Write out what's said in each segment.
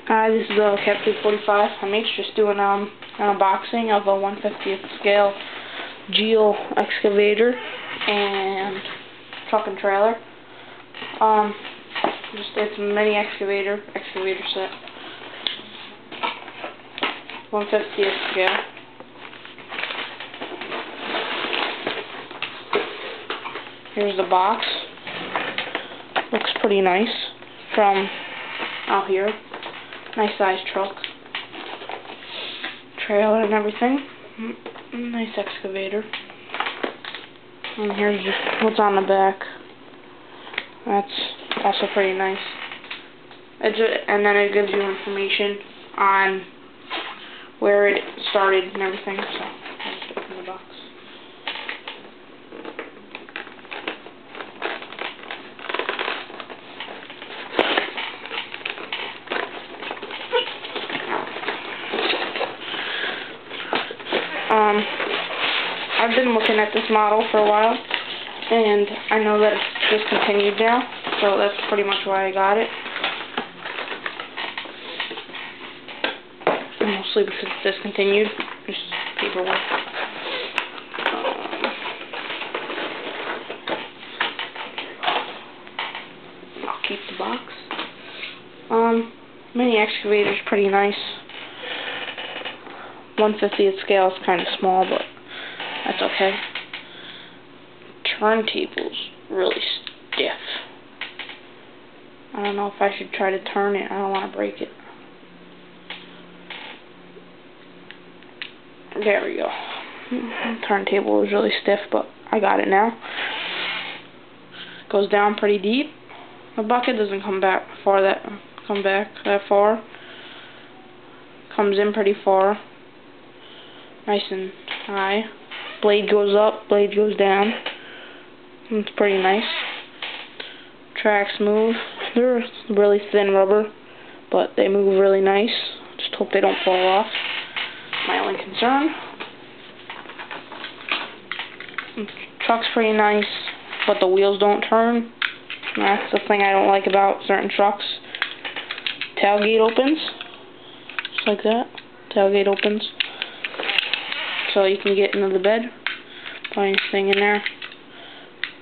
Hi, this is Cap 245. I'm just doing an unboxing of a 1/50th scale gehl excavator and truck and trailer. It's a mini excavator set, 1/50th scale. Here's the box. Looks pretty nice from out here. Nice size truck, trailer and everything. Nice excavator. And here's just what's on the back. That's also pretty nice. And then it gives you information on where it started and everything. So I'll just open the box. I've been looking at this model for a while, and I know that it's discontinued now, so that's pretty much why I got it. Mostly because it's discontinued. Just paperwork. I'll keep the box. Mini excavator's pretty nice. 1/50th scale is kind of small, but that's okay. Turntable's really stiff. I don't know if I should try to turn it. I don't want to break it. There we go. Turntable is really stiff, but I got it now. Goes down pretty deep. The bucket doesn't come back that far. Comes in pretty far. Nice and high. Blade goes up, blade goes down. It's pretty nice. Tracks move. They're really thin rubber, but they move really nice. Just hope they don't fall off. My only concern. The truck's pretty nice, but the wheels don't turn. That's the thing I don't like about certain trucks. Tailgate opens. Just like that. Tailgate opens. So you can get into the bed, put anything in there.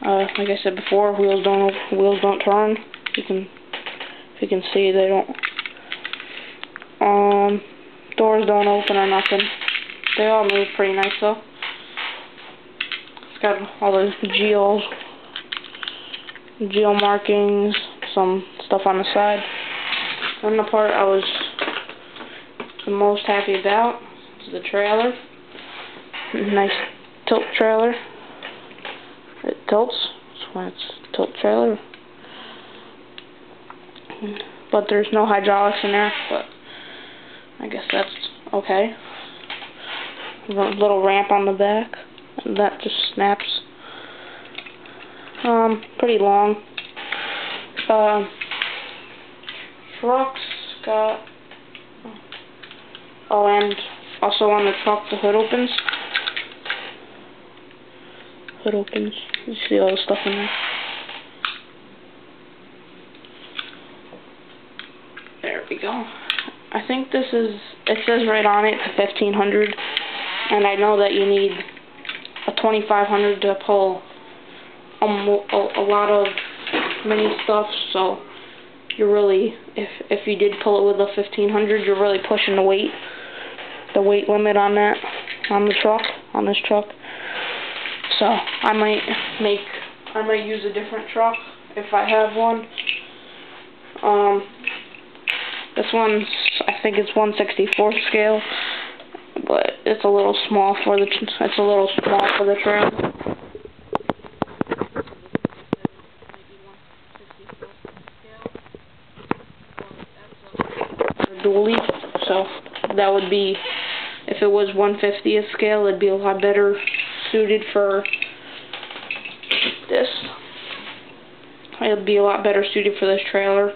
Like I said before, wheels don't turn. If you can see, they don't. Doors don't open or nothing. They all move pretty nice though. It's got all those gehl markings, some stuff on the side. And the part I was the most happy about is the trailer. Nice tilt trailer. It tilts. That's why it's tilt trailer. But there's no hydraulics in there, but I guess that's okay. A little ramp on the back, and that just snaps. Pretty long. Truck's got. Oh, and also on the truck, the hood opens. Hood opens. You see all the stuff in there. There we go. I think this is, it says right on it, it's a 1500, and I know that you need a 2500 to pull a lot of mini stuff, so you're really, if you did pull it with a 1500, you're really pushing the weight limit on that, on this truck. So I might use a different truck if I have one. This one's, I think it's 1/64 scale, but it's a little small for the trailer. Dually, so that would be, if it was 1/50th scale, it'd be a lot better suited for this. It'd be a lot better suited for this trailer,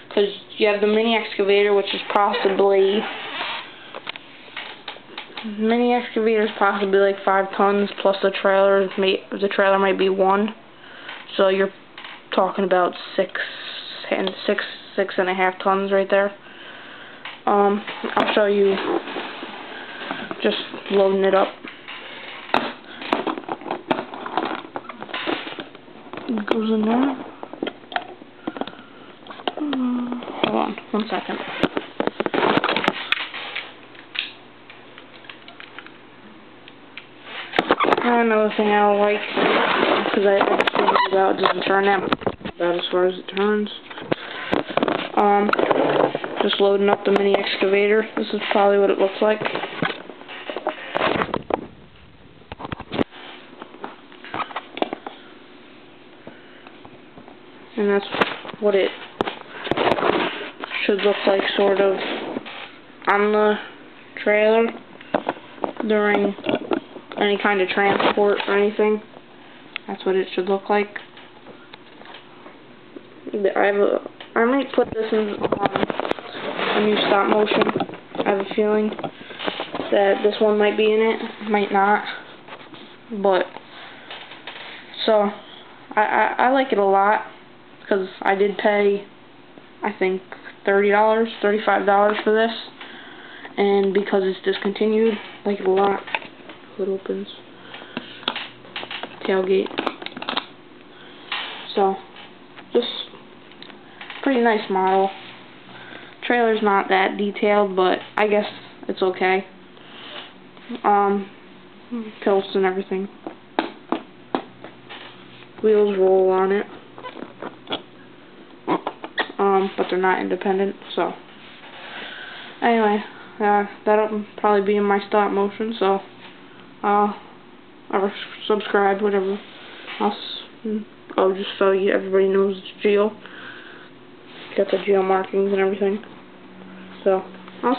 because you have the mini excavator, which is possibly like 5 tons, plus the trailer might be 1, so you're talking about 6.5 tons right there. I'll show you just loading it up. It goes in there. Hold on, 1 second. Another thing I don't like, because I figured out it doesn't turn about as far as it turns. Just loading up the mini excavator. This is probably what it looks like. And that's what it should look like, sort of, on the trailer during any kind of transport or anything. That's what it should look like. I might put this in a new stop motion. I have a feeling that this one might be in it, might not. But so I like it a lot, because I did pay, I think, $30, $35 for this, and because it's discontinued, I like it a lot. It opens. Tailgate. So, just pretty nice model. Trailer's not that detailed, but I guess it's okay. Tilts and everything. Wheels roll on it. But they're not independent, so. Anyway, that'll probably be in my stop motion, so. Or subscribe, whatever else. Oh, just so everybody knows it's gehl. Got the gehl markings and everything. So, I'll